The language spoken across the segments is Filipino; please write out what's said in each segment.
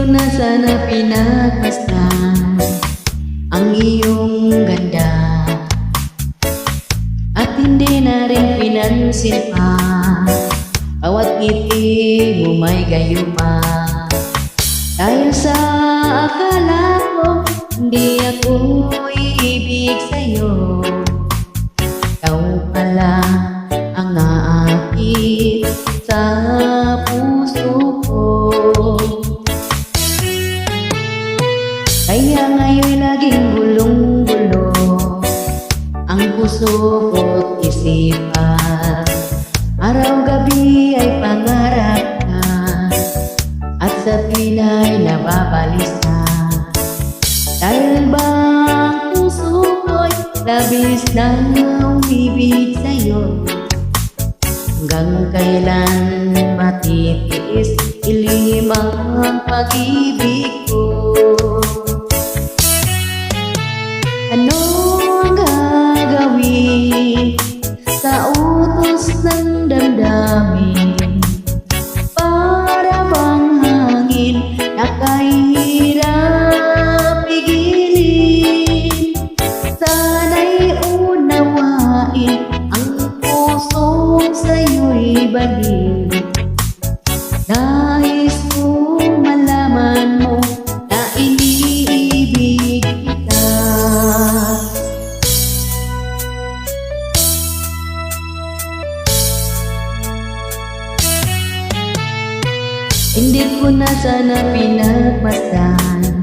na sana pinagmasdan ang iyong ganda, at hindi na rin pinansin pa bawat ngiti mo may gayuma. Dahil sa akala ko hindi ako iibig sa'yo, ikaw pala ang aakit sa puso ko. Kaya ngayon laging gulong-gulo ang puso ko't isipan. Araw-gabi ay pangarap ka, at sa pilay nababalisa. Dahil ba ang puso ko'y labis na umibig sa'yo, hanggang kailan matitiis ilim ang pag-ibig ko? Ano ang gagawin sa utos ng damdamin? Para bang hangin na kahirap pigilin? Sana'y unawain ang pusong sa'yo'y baliw. Nais ko malaman mo na iniibig kita. Hindi ko na sana pinagmasdan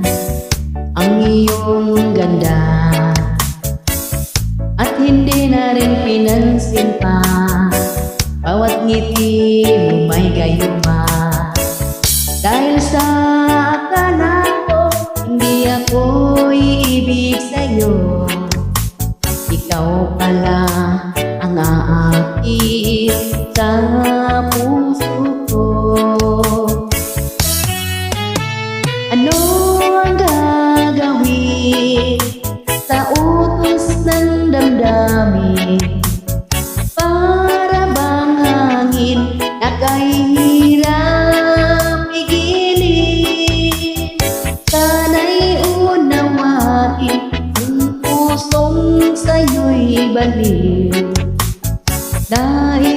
ang iyong ganda, at hindi na rin pinansin pa bawat ngiti mo may gayuma. Dahil sa akala ko hindi ako iibig sa'yo, ikaw pala ang aakit sa puso ko. Ano ang gagawin sa utos ng damdamin? Para bang hangin na kahirap pigilin? Sana'y unawain ang pusong sa'yo'y baliw. Dahil